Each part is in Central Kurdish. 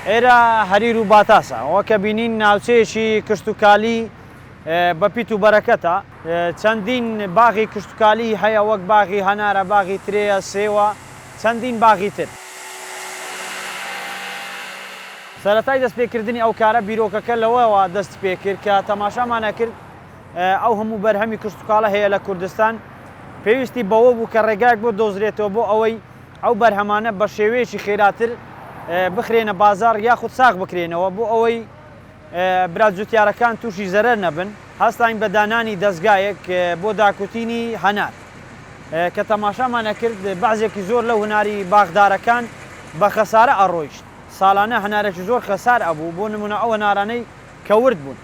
ئێرە هەریر و باتاسە ئەوە کە بینین ناوچەیەکی کشتتوکالی بەپیت و بەرەکەتە چەندین باغی کشتتوکالی هەیە وەک باغی هەنارە باغی ترەیە سێوە چەندین باغی تر سەرەتای دەستپێکردنی ئەو کارە بیرۆکەکە لەوەوە دەست پێ کرد کە تەماشامانە کرد ئەو هەموو بەرهەمی کشتتوکاڵە هەیە لە کوردستان پێویستی بەوە بوو کە ڕێگایك بۆ دۆزرێتەوە بۆ ئەوەی ئەو بەرهەمانە بە شێوەیەکی خێراتر بخرێنە بازار یاخود ساغ بکرێنەوە بۆ ئەوەی براجوتیارەکان تووشی زەرەر نەبن هەستاین بە دانانی دەستگایەک بۆ داکوتینی هەنار کە تەماشامانە کرد بەعزێکی زۆر لەو هەناری باغدارەکان بە خەسارە ئەڕۆیشت ساڵانە هەنارێکی زۆر خەسار ئەبوو بۆ نمونە ئەو هەنارانەی کە ورد بوون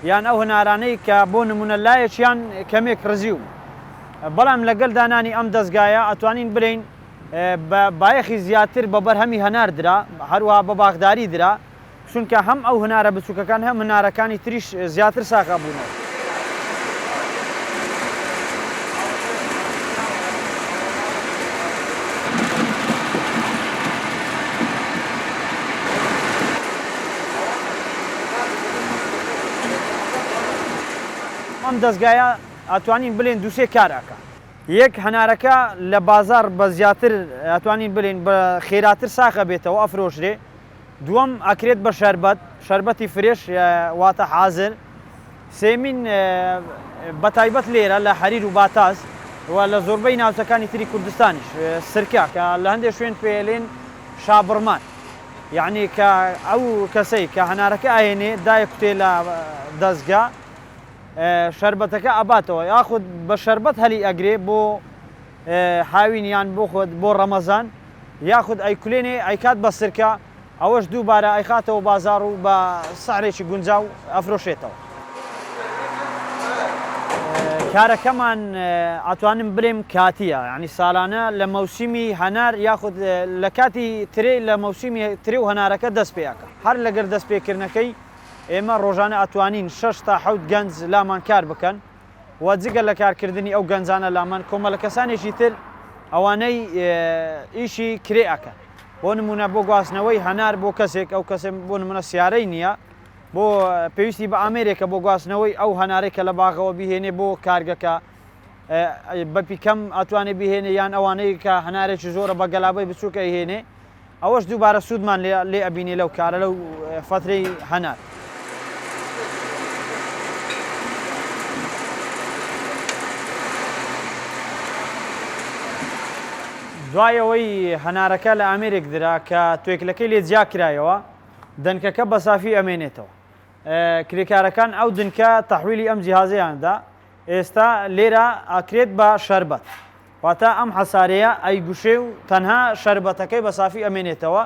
یان ئەو هەنارانەی کە بۆ نمونە لایەکیان کەمێک ڕزی و بەڵام لەگەڵ دانانی ئەم دەستگایە ئەتوانین برین بایەخی زیاتر بە بەرهەمی هەنار درا هەروەها بە باغداری درا چونکە هەم ئەو هەنارە بچووکەکان هەم هەنارەکانی تریش زیاتر ساغا بوونەوە ئەم دەستگایە ئەتوانین بڵێن دووسێ کارەکە یەک هەنارەکە لە بازار بە زیاتر ئەتوانین بڵێن بە خێراتر ساخە بێتەوە ئەفرۆشرێ دووەم ئەکرێت بە شەربەتی فرێش واتە حازر سێمین بەتایبەت لێرە لە هەریر و باتاس و لە زۆربەی ناوچەکانی تری کوردستانیش سرکە کە لە هەندێک شوێن پێڵێن شابڕمان یعنی کە ئەو کەسەی کە هەنارەکە ئاهێنێ دایکوتێ لە دەستگا شربەتەکە ئەباتەوە یاخود بە شربەت هەلی ئەگرێ بۆ هاوینیان بۆ خۆت بۆ ڕەمەزان یاخود ئەیکولێنێ ئەیکات بە سرکە ئەوەش دووبارە ئەیخاتەوە بازار و بە سعرێکی گونجاو ئەفرۆشێتەوە کارەکەمان ئەتوانم بڵێم کاتیە ینی ساڵانە لە مەوسیمی هەنار یاخود لە کاتی ترێ لە مەوسیمی ترێ و هەنارەکە دەست پێیەکە هەر لەگەر دەستپێکردنەکەی ئێمە ڕۆژانە ئەتوانین 6 تا 7 گەنج لامان کار بکەن و جگە لە کارکردنی ئەو گەنجانە لامان کۆمەڵە کەسانێکی تر ئەوانەی ئیشی کرێەکە بۆ نمونە بۆ گواستنەوەی هەنار بۆ کەسێک ئەو کەسێ بۆ نمونە سیارەی نییە بۆ پێویستی بە ئامێرێکە بۆ گواستنەوەی ئەو هەنارێکە لە باغەوە بهێنێ بۆ کارگەکە بەپیکەم ئەتوانێت بهێنێ یان ئەوانەی کە هەنارێکی زۆرە بە گەلابەی بچووکە هێنێ ئەوەش دووبارە سوودمان لێ ئەبینێ لەو کارە لەو فترەی هەنار دوایەوەی هەنارەکە لە ئامێرێک درا کە توێکلەکەی لێ جیا کرایەوە دەنکەکە بە سافی ئەمێنێتەوە کرێکارەکان ئەو دنکە تەحویلی ئەم جیهازەیاندا ئێستا لێرە ئاکرێت بە شەربەت واتە ئەم حەسارەیە ئەیگوشێ و تەنها شەربەتەکەی بە سافی ئەمێنێتەوە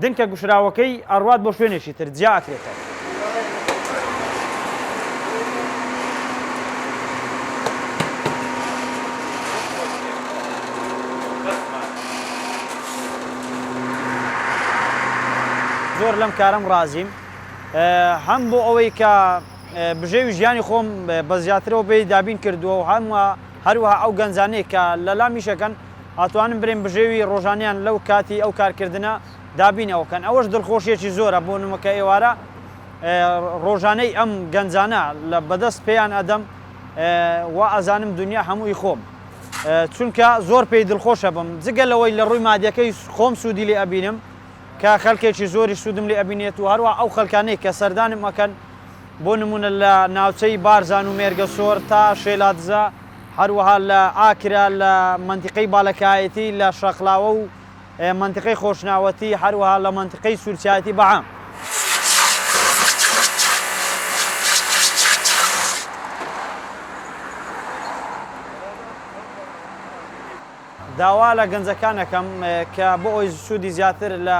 دنکە گوشراوەکەی ئەڕوات بۆ شوێنێکی تر جیا ئاکرێتەوە زۆر لەم کارم ڕازیم هەم بۆ ئەوەی کە بژێوی ژیانی خۆم بە زیاترەوە بێ دابین کردووە و هەروەها ئەو گەنجانەی کە لە لامیشەکەن ئاتوانم برێن بژێوی ڕۆژانیان لەو کاتی ئەو کارکردنە دابینەوەکەن ئەوەش دڵخۆشیێکی زۆرە بۆ نمەکە ئێوارە ڕۆژانەی ئەم گەنجانە لە بەدەست پێیان ئەدەم و ئەزانم دنیا هەمووی خۆم چونکە زۆر پێی دڵخۆشە بم جگە لەوەی لە ڕووی مادیەکەی خۆم سوودی لێ ئەبینم کە خەڵکێکی زۆری سوودم لێ ئەبینێت و هەروە ئەو خەڵکانەی کە سەردانم ئەکەن بۆ نمونە لە ناوچەی بارزان و مێرگە سۆر تا شێلاتزە هەروەها لە ئاکرا لە منتیقەی باڵەکایەتی لە شەقلاوە و منتیقەی خۆشناوەتی هەروەها لە منتیقەی سوورچایەتی بەعام داوا لە گەنجەکانەکەم کە بۆ ئەوی سوودی زیاتر لە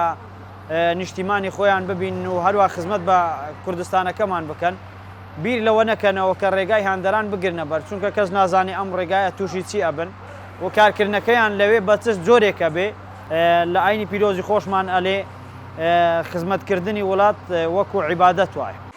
نیشتیمانی خۆیان ببین و هەروە خزمەت بە کوردستانەکەمان بکەن بیر لەوە نەکەنەوە کە ڕێگای هاندەران بگرنە بەر چونکە کەس نازانی ئەم ڕێگایە تووشی چی ئەبن و کارکردنەکەیان لەوێ بە چ جۆرێکە بێ لە ئاینی پیرۆزی خۆشمان ئەلێ خزمەتکردنی وڵات وەکو عیبادەت وایە.